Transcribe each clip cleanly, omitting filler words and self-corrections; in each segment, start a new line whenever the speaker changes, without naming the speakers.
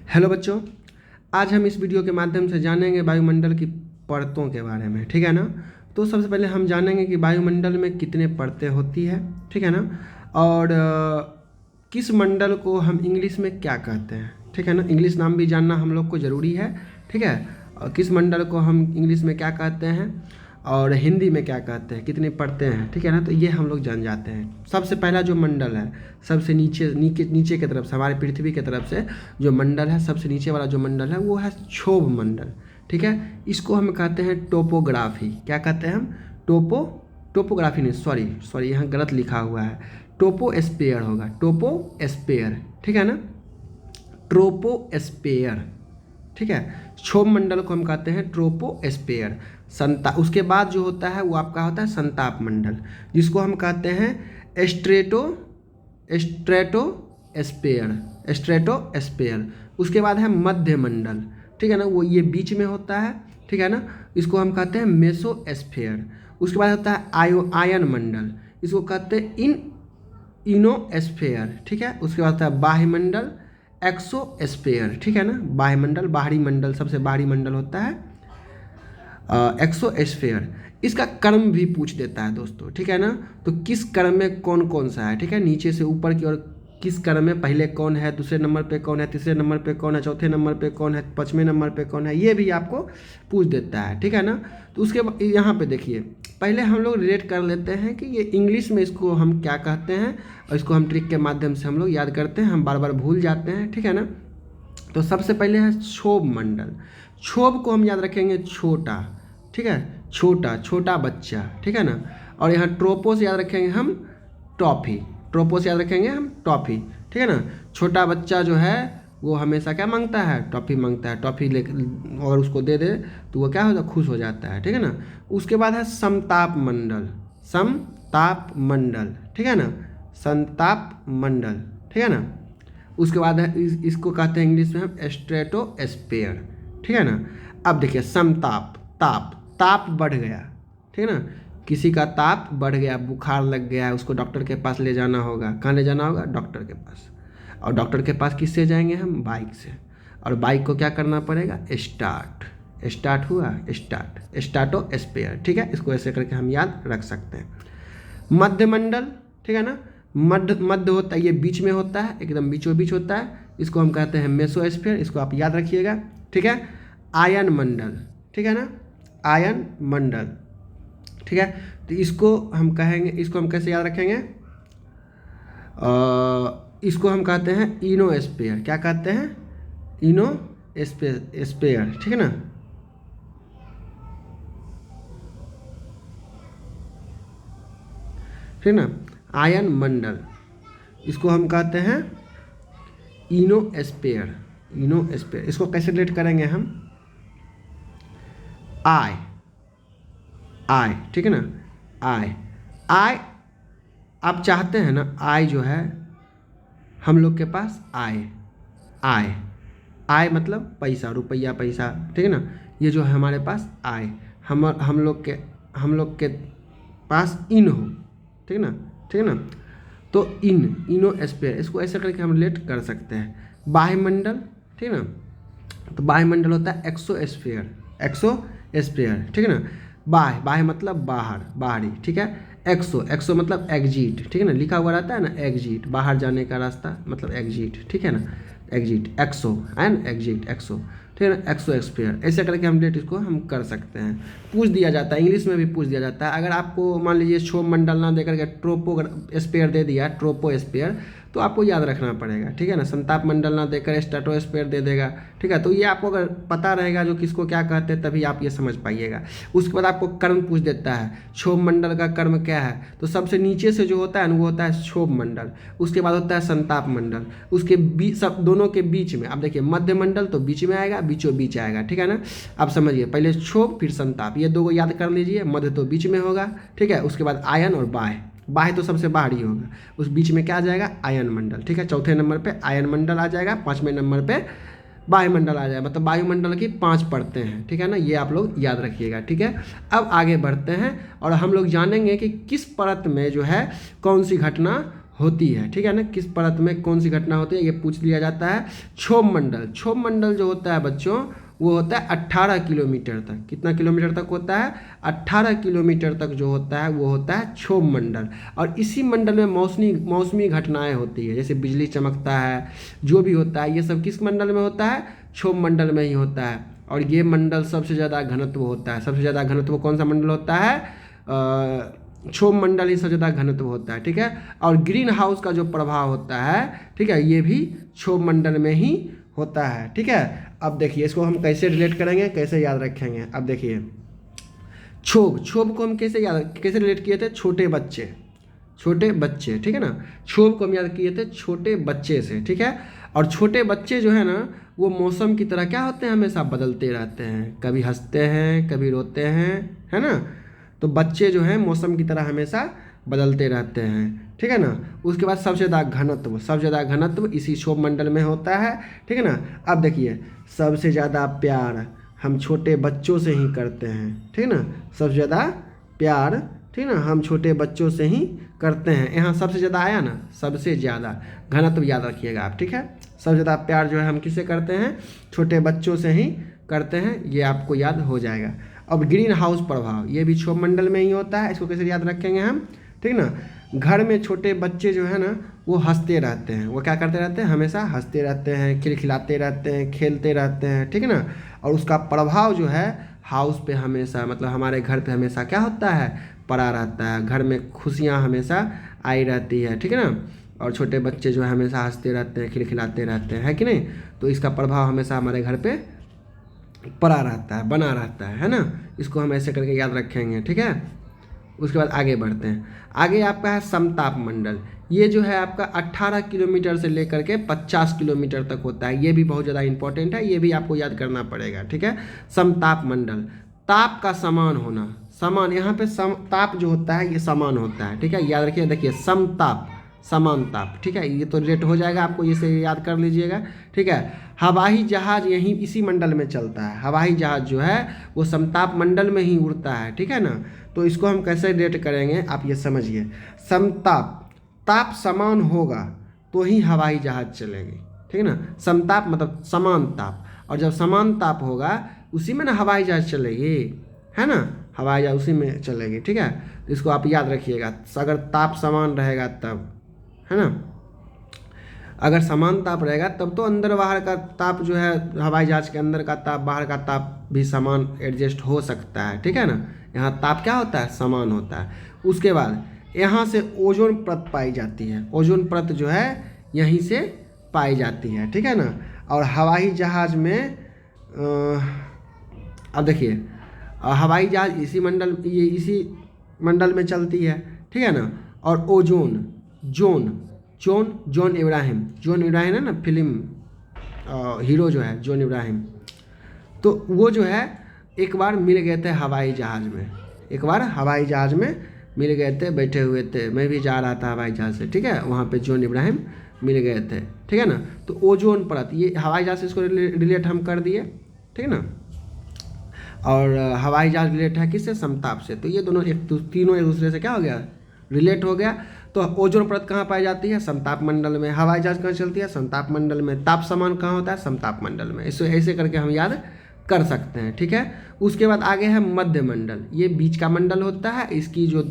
Hello बच्चों, आज हम इस वीडियो के माध्यम से जानेंगे वायुमंडल की परतों के बारे में। ठीक है ना। तो सबसे पहले हम जानेंगे कि वायुमंडल में कितने परतें होती है। ठीक है ना। और किस मंडल को हम इंग्लिश में क्या कहते हैं। ठीक है ना। इंग्लिश नाम भी जानना हम लोग को ज़रूरी है। ठीक है। और किस मंडल को हम इंग्लिश में क्या कहते हैं और हिंदी में क्या कहते हैं, कितनी परतें हैं। ठीक है ना। तो ये हम लोग जान जाते हैं। सबसे पहला जो मंडल है, सबसे नीचे नीचे की तरफ से, हमारे पृथ्वी की तरफ से जो मंडल है, सबसे नीचे वाला जो मंडल है वो है क्षोभ मंडल। ठीक है। इसको हम कहते हैं टोपोग्राफी। क्या कहते हैं हम? टोपोग्राफी नहीं, सॉरी यहाँ गलत लिखा हुआ है। टोपोस्फेयर होगा, टोपोस्फेयर। ठीक है ना। ट्रोपोस्फेयर। ठीक है। क्षोभ मंडल को हम कहते हैं ट्रोपोस्फेयर। उसके बाद जो होता है वो आपका होता है संताप मंडल, जिसको हम कहते हैं स्ट्रेटोस्फेयर। उसके बाद है मध्य मंडल। ठीक है ना, वो ये बीच में होता है। ठीक है ना, इसको हम कहते हैं मेसोस्फेयर। उसके बाद होता है आयन मंडल, इसको कहते हैं इनोस्फेयर। ठीक है। उसके बाद होता है बाह्य मंडल, एक्सोस्फेयर। ठीक है ना। बाह्य मंडल, बाहरी मंडल, सबसे बाहरी मंडल होता है एक्सोस्फेयर। इसका क्रम भी पूछ देता है दोस्तों। ठीक है ना। तो किस क्रम में कौन कौन सा है, ठीक है, नीचे से ऊपर की ओर किस क्रम में पहले कौन है, दूसरे नंबर पे कौन है, तीसरे नंबर पे कौन है, चौथे नंबर पे कौन है, पाँचवें नंबर पे कौन है, ये भी आपको पूछ देता है। ठीक है ना। तो उसके बाद यहाँ पे देखिए, पहले हम लोग रिलेट कर लेते हैं कि ये इंग्लिश में इसको हम क्या कहते हैं, और इसको हम ट्रिक के माध्यम से हम लोग याद करते हैं, हम बार बार भूल जाते हैं। ठीक है ना। तो सबसे पहले है क्षोभ मंडल। क्षोभ को हम याद रखेंगे छोटा। ठीक है, छोटा बच्चा। ठीक है ना। और यहाँ ट्रोपो से याद रखेंगे हम टॉफ़ी। ट्रोपो से याद रखेंगे हम टॉफ़ी। ठीक है ना। छोटा बच्चा जो है वो हमेशा क्या मांगता है? टॉफ़ी मांगता है। टॉफ़ी ले और उसको दे दे तो वो क्या होता है? खुश हो जाता है। ठीक है ना। उसके बाद है समताप मंडल। ठीक है ना। संताप मंडल। ठीक है ना। उसके बाद है इसको कहते हैं इंग्लिश में हम स्ट्रेटोस्फेयर। ठीक है ना। अब देखिए समताप, ताप बढ़ गया। ठीक है ना। किसी का ताप बढ़ गया, बुखार लग गया है, उसको डॉक्टर के पास ले जाना होगा। कहाँ ले जाना होगा? डॉक्टर के पास। और डॉक्टर के पास किससे जाएंगे हम? बाइक से। और बाइक को क्या करना पड़ेगा? स्टार्ट हुआ, स्टार्टोस्फेयर। ठीक है। इसको ऐसे करके हम याद रख सकते हैं। मध्य मंडल। ठीक है ना। मध्य होता है, ये बीच में होता है, एकदम बीचों बीच होता है। इसको हम कहते हैं मेसोस्फेयर। इसको आप याद रखिएगा। ठीक है। आयन मंडल। ठीक है ना। आयन मंडल। ठीक है। तो इसको हम कहेंगे, इसको हम कैसे याद रखेंगे? इसको हम कहते हैं इनोस्फेयर। क्या कहते हैं? इनोस्फेयर। ठीक है ना। ठीक ना। आयन मंडल, इसको हम कहते हैं इनोस्फेयर। इसको कैसे रिलेट करेंगे हम? आय। ठीक है ना। आय आप चाहते हैं ना, आय जो है हम लोग के पास आय मतलब पैसा, रुपया, पैसा। ठीक है ना। ये जो है हमारे पास आय, हम लोग के पास इन हो। ठीक है ना। ठीक है ना। तो इनोस्फेयर, इसको ऐसे करके हम रिलेट कर सकते हैं। बाह्यमंडल। ठीक है ना। तो बाह्यमंडल होता है एक्सोस्फेयर। ठीक है ना। बाह्य मतलब बाहर, बाहरी। ठीक है। एक्सो मतलब एग्जिट। ठीक है ना। लिखा हुआ रहता है ना एग्जिट, बाहर जाने का रास्ता, मतलब एग्जिट। ठीक है ना। एग्जिट, एक्सो एंड एग्जिट, एक्सो। ठीक है ना। एक्सोस्फेयर, ऐसे करके हम डेट इसको हम कर सकते हैं। पूछ दिया जाता है, इंग्लिश में भी पूछ दिया जाता है। अगर आपको मान लीजिए क्षोभ मंडल ना देकर के ट्रोपोस्फेयर दे दिया, ट्रोपोस्फेयर, तो आपको याद रखना पड़ेगा। ठीक है ना। संताप मंडल ना देकर स्ट्रेटोस्फेयर दे देगा। ठीक है। तो ये आपको अगर पता रहेगा जो किसको क्या कहते हैं, तभी आप ये समझ पाइएगा। उसके बाद आपको कर्म पूछ देता है, क्षोभ मंडल का कर्म क्या है? तो सबसे नीचे से जो होता है ना वो होता है क्षोभ मंडल। उसके बाद होता है संताप मंडल। उसके सब दोनों के बीच में, अब देखिए मध्य मंडल तो बीच में आएगा, बीचों बीच आएगा। ठीक है ना। आप समझिए, पहले क्षोभ फिर संताप, ये दो को याद कर लीजिए। मध्य तो बीच में होगा। ठीक है। उसके बाद आयन और बाह्य तो सबसे बाहरी होगा। उस बीच में क्या आ जाएगा? आयन मंडल। ठीक है। चौथे नंबर पे आयन मंडल आ जाएगा, पाँचवें नंबर पे वायुमंडल आ जाएगा। मतलब वायुमंडल की 5 परतें हैं। ठीक है ना। ये आप लोग याद रखिएगा। ठीक है। अब आगे बढ़ते हैं और हम लोग जानेंगे कि किस परत में जो है कौन सी घटना होती है, ठीक है ना, किस परत में कौन सी घटना होती है, ये पूछ लिया जाता है। क्षोभ मंडल, क्षोभ मंडल जो होता है बच्चों वो होता है 18 किलोमीटर तक। कितना किलोमीटर तक होता है? 18 किलोमीटर तक जो होता है वो होता है क्षोभ मंडल। और इसी मंडल में मौसमी घटनाएं होती है, जैसे बिजली चमकता है, जो भी होता है ये सब किस मंडल में होता है? क्षोभ मंडल में ही होता है। और ये मंडल सबसे ज़्यादा घनत्व होता है। सबसे ज़्यादा घनत्व कौन सा मंडल होता है? क्षोभ मंडल ही सबसे ज़्यादा घनत्व होता है, ठीक है। और ग्रीन हाउस का जो प्रभाव होता है, ठीक है, ये भी क्षोभ मंडल में ही होता है, ठीक है। अब देखिए इसको हम कैसे रिलेट करेंगे, कैसे याद रखेंगे। अब देखिए क्षोभ को हम कैसे रिलेट किए थे? छोटे बच्चे, ठीक है ना। क्षोभ को हम याद किए थे छोटे बच्चे से, ठीक है। और छोटे बच्चे जो है ना वो मौसम की तरह क्या होते हैं? हमेशा बदलते रहते हैं, कभी हंसते हैं कभी रोते हैं, है ना। तो बच्चे जो हैं मौसम की तरह हमेशा बदलते रहते हैं, ठीक है ना। उसके बाद सबसे ज़्यादा घनत्व इसी क्षोभ मंडल में होता है, ठीक है ना। अब देखिए सबसे ज़्यादा प्यार हम छोटे बच्चों से ही करते हैं, ठीक है ना। सबसे ज़्यादा प्यार, ठीक है ना, हम छोटे बच्चों से ही करते हैं। यहाँ सबसे ज़्यादा आया ना, सबसे ज़्यादा घनत्व याद रखिएगा आप, ठीक है। सबसे ज़्यादा प्यार जो है हम किससे करते हैं? छोटे बच्चों से ही करते हैं, ये आपको याद हो जाएगा। अब ग्रीन हाउस प्रभाव, ये भी क्षोभ मंडल में ही होता है, इसको कैसे याद रखेंगे हम, ठीक ना। घर में छोटे बच्चे जो है ना वो हंसते रहते हैं, वो क्या करते रहते हैं? हमेशा हंसते रहते हैं, खिलखिलाते रहते हैं, खेलते रहते हैं, ठीक है ना। और उसका प्रभाव जो है हाउस पे हमेशा, मतलब हमारे घर पे हमेशा क्या होता है? पड़ा रहता है। घर में खुशियाँ हमेशा आई रहती है, ठीक है ना। और छोटे बच्चे जो है हमेशा हंसते रहते हैं, खिलखिलाते रहते हैं, है कि नहीं। तो इसका प्रभाव हमेशा हमारे घर पे पड़ा रहता है, बना रहता है ना। इसको हम ऐसे करके याद रखेंगे, ठीक है। उसके बाद आगे बढ़ते हैं। आगे आपका है समताप मंडल। ये जो है आपका 18 किलोमीटर से लेकर के 50 किलोमीटर तक होता है। ये भी बहुत ज़्यादा इंपॉर्टेंट है, ये भी आपको याद करना पड़ेगा, ठीक है। समताप मंडल, ताप का समान होना, समान, यहाँ पे ताप जो होता है ये समान होता है, ठीक है। याद रखिए, देखिए समताप समान ताप, ठीक है। ये तो रिलेट हो जाएगा आपको, इसे याद कर लीजिएगा, ठीक है। हवाई जहाज यहीं इसी मंडल में चलता है। हवाई जहाज जो है वो समताप मंडल में ही उड़ता है, ठीक है ना। तो इसको हम कैसे रिलेट करेंगे आप ये समझिए। समताप, ताप समान होगा तो ही हवाई जहाज चलेगी, ठीक है ना। समताप मतलब समान ताप, और जब समान ताप होगा उसी में ना हवाई जहाज चलेगी, है ना। हवाई जहाज उसी में चलेगी, ठीक है। इसको आप याद रखिएगा, अगर ताप समान रहेगा तब, है ना। अगर समान ताप रहेगा तब तो अंदर बाहर का ताप जो है, हवाई जहाज के अंदर का ताप बाहर का ताप भी समान एडजस्ट हो सकता है, ठीक है ना। यहाँ ताप क्या होता है? समान होता है। उसके बाद यहाँ से ओजोन परत पाई जाती है। ओजोन परत जो है यहीं से पाई जाती है, ठीक है ना। और हवाई जहाज में अब देखिए हवाई जहाज इसी मंडल में चलती है, ठीक है ना। और ओजोन, जॉन इब्राहिम है ना, फिल्म हीरो जो है जॉन इब्राहिम, तो वो जो है एक बार मिल गए थे हवाई जहाज में मिल गए थे, बैठे हुए थे। मैं भी जा रहा था हवाई जहाज से, ठीक है। वहाँ पे जॉन इब्राहिम मिल गए थे, ठीक है ना। तो ओजोन परत, ये हवाई जहाज से इसको रिलेट हम कर दिए, ठीक है ना। और हवाई जहाज रिलेट है किससे? समताप से। तो ये दोनों तीनों एक दूसरे से क्या हो गया? रिलेट हो गया। तो ओजोन परत कहाँ पाई जाती है? समताप मंडल में। हवाई जहाज कहाँ चलती है? समताप मंडल में। ताप समान कहाँ होता है? समताप मंडल में। इसे ऐसे करके हम याद कर सकते हैं, ठीक है। उसके बाद आगे है मध्य मंडल। ये बीच का मंडल होता है, इसकी जो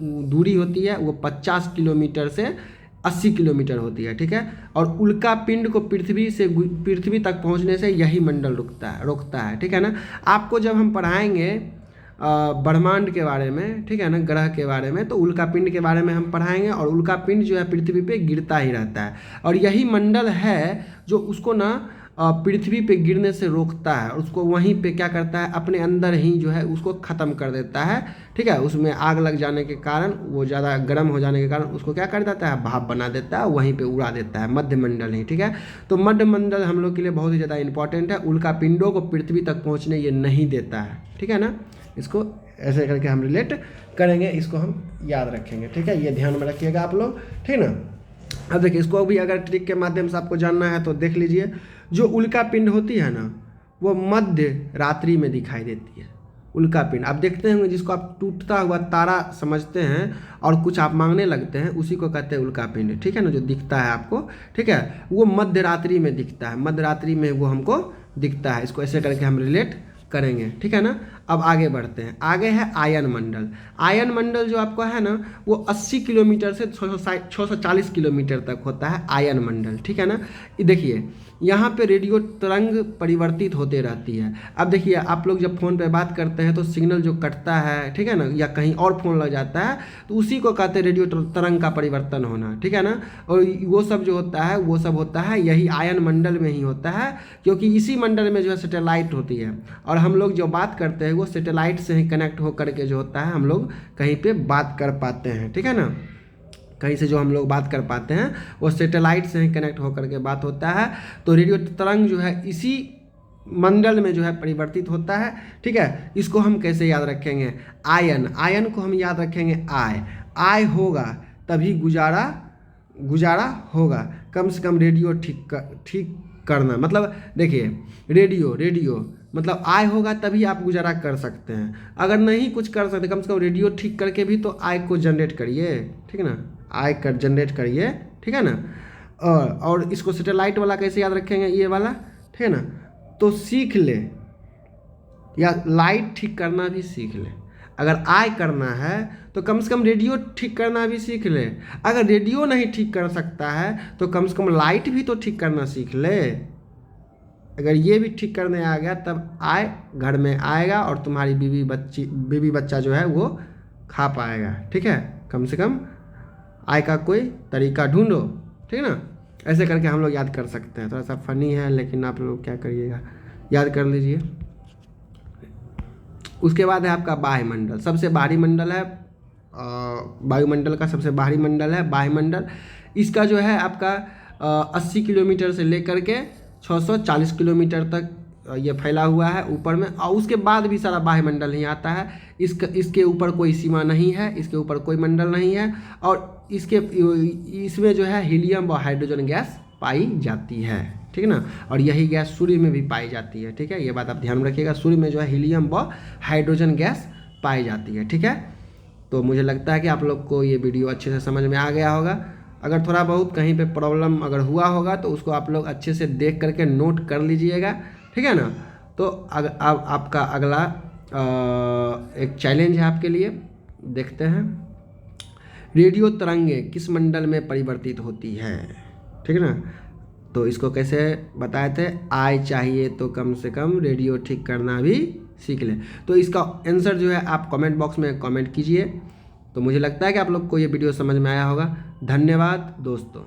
दूरी होती है वो 50 किलोमीटर से 80 किलोमीटर होती है, ठीक है। और उल्का पिंड को पृथ्वी तक पहुंचने से यही मंडल रोकता है, ठीक है ना। आपको जब हम पढ़ाएंगे ब्रह्मांड के बारे में, ठीक है ना, ग्रह के बारे में, तो उल्का पिंड के बारे में हम पढ़ाएंगे। और उल्का पिंड जो है पृथ्वी पे गिरता ही रहता है, और यही मंडल है जो उसको ना पृथ्वी पे गिरने से रोकता है, और उसको वहीं पे क्या करता है? अपने अंदर ही जो है उसको ख़त्म कर देता है, ठीक है। उसमें आग लग जाने के कारण, वो ज़्यादा गर्म हो जाने के कारण उसको क्या कर देता है? भाप बना देता है, वहीं पे उड़ा देता है। मध्य मंडल ही, ठीक है। तो मध्य मंडल हम लोग के लिए बहुत ही ज़्यादा इंपॉर्टेंट है। उल्का पिंडों को पृथ्वी तक पहुँचने ये नहीं देता है, ठीक है ना। इसको ऐसे करके हम रिलेट करेंगे, इसको हम याद रखेंगे, ठीक है। ये ध्यान में रखिएगा आप लोग, ठीक ना। अब देखिए इसको भी अगर ट्रिक के माध्यम से आपको जानना है तो देख लीजिए। जो उल्का पिंड होती है ना वो मध्य रात्रि में दिखाई देती है। उल्कापिंड। आप देखते होंगे जिसको आप टूटता हुआ तारा समझते हैं और कुछ आप मांगने लगते हैं, उसी को कहते हैं उल्कापिंड, ठीक है ना, जो दिखता है आपको, ठीक है, वो मध्य रात्रि में दिखता है, मध्य रात्रि में वो हमको दिखता है। इसको ऐसे करके हम रिलेट करेंगे, ठीक है ना। अब आगे बढ़ते हैं, आगे है आयन मंडल। आयन मंडल जो आपको है ना वो 80 किलोमीटर से 640 किलोमीटर तक होता है आयन मंडल, ठीक है ना। ये देखिए यहाँ पे रेडियो तरंग परिवर्तित होते रहती है। अब देखिए आप लोग जब फ़ोन पे बात करते हैं तो सिग्नल जो कटता है, ठीक है ना, या कहीं और फ़ोन लग जाता है तो उसी को कहते हैं रेडियो तरंग का परिवर्तन होना, ठीक है ना। और वो सब जो होता है वो सब होता है यही आयन मंडल में ही होता है, क्योंकि इसी मंडल में जो है सैटेलाइट होती है और हम लोग जो बात करते हैं वो सैटेलाइट से ही कनेक्ट होकर के जो होता है हम लोग कहीं पे बात कर पाते हैं, ठीक है ना। कहीं से जो हम लोग बात कर पाते हैं वो सैटेलाइट से ही कनेक्ट होकर के बात होता है। तो रेडियो तरंग जो है इसी मंडल में जो है परिवर्तित होता है, ठीक है। इसको हम कैसे याद रखेंगे, आयन, आयन को हम याद रखेंगे आय होगा तभी गुजारा होगा। कम से कम रेडियो ठीक करना, मतलब देखिए रेडियो मतलब आय होगा तभी आप गुजारा कर सकते हैं। अगर नहीं कुछ कर सकते कम से कम रेडियो ठीक करके भी तो आय को जनरेट करिए, ठीक है ना, आय कर जनरेट करिए, ठीक है ना। और इसको सैटेलाइट वाला कैसे याद रखेंगे, ये वाला, ठीक है ना। तो सीख ले, या लाइट ठीक करना भी सीख ले। अगर आय करना है तो कम से कम रेडियो ठीक करना भी सीख ले। अगर रेडियो नहीं ठीक कर सकता है तो कम से कम लाइट भी तो ठीक करना सीख ले। अगर ये भी ठीक करने आ गया तब आय घर में आएगा और तुम्हारी बीवी बच्चा जो है वो खा पाएगा, ठीक है। कम से कम आय का कोई तरीका ढूंढो, ठीक है ना। ऐसे करके हम लोग याद कर सकते हैं। थोड़ा सा फनी है लेकिन आप लोग क्या करिएगा, याद कर लीजिए। उसके बाद है आपका वायुमंडल, सबसे बाहरी मंडल है, वायुमंडल का सबसे बाहरी मंडल है वायुमंडल। इसका जो है आपका 80 किलोमीटर से लेकर के 640 किलोमीटर तक ये फैला हुआ है ऊपर में, और उसके बाद भी सारा वायुमंडल ही आता है। इसके ऊपर कोई सीमा नहीं है, इसके ऊपर कोई मंडल नहीं है, और इसमें जो है हीलियम व हाइड्रोजन गैस पाई जाती है, ठीक है ना। और यही गैस सूर्य में भी पाई जाती है, ठीक है, ये बात आप ध्यान रखिएगा। सूर्य में जो है हीलियम व हाइड्रोजन गैस पाई जाती है, ठीक है। तो मुझे लगता है कि आप लोग को ये वीडियो अच्छे से समझ में आ गया होगा। अगर थोड़ा बहुत कहीं पे प्रॉब्लम अगर हुआ होगा तो उसको आप लोग अच्छे से देख करके नोट कर लीजिएगा, ठीक है ना। तो अब आपका अगला एक चैलेंज है आपके लिए, देखते हैं। रेडियो तरंगें किस मंडल में परिवर्तित होती है, ठीक है ना। तो इसको कैसे बताए थे, आय चाहिए तो कम से कम रेडियो ठीक करना भी सीख ले। तो इसका आंसर जो है आप कमेंट बॉक्स में कमेंट कीजिए। तो मुझे लगता है कि आप लोग को ये वीडियो समझ में आया होगा। धन्यवाद दोस्तों।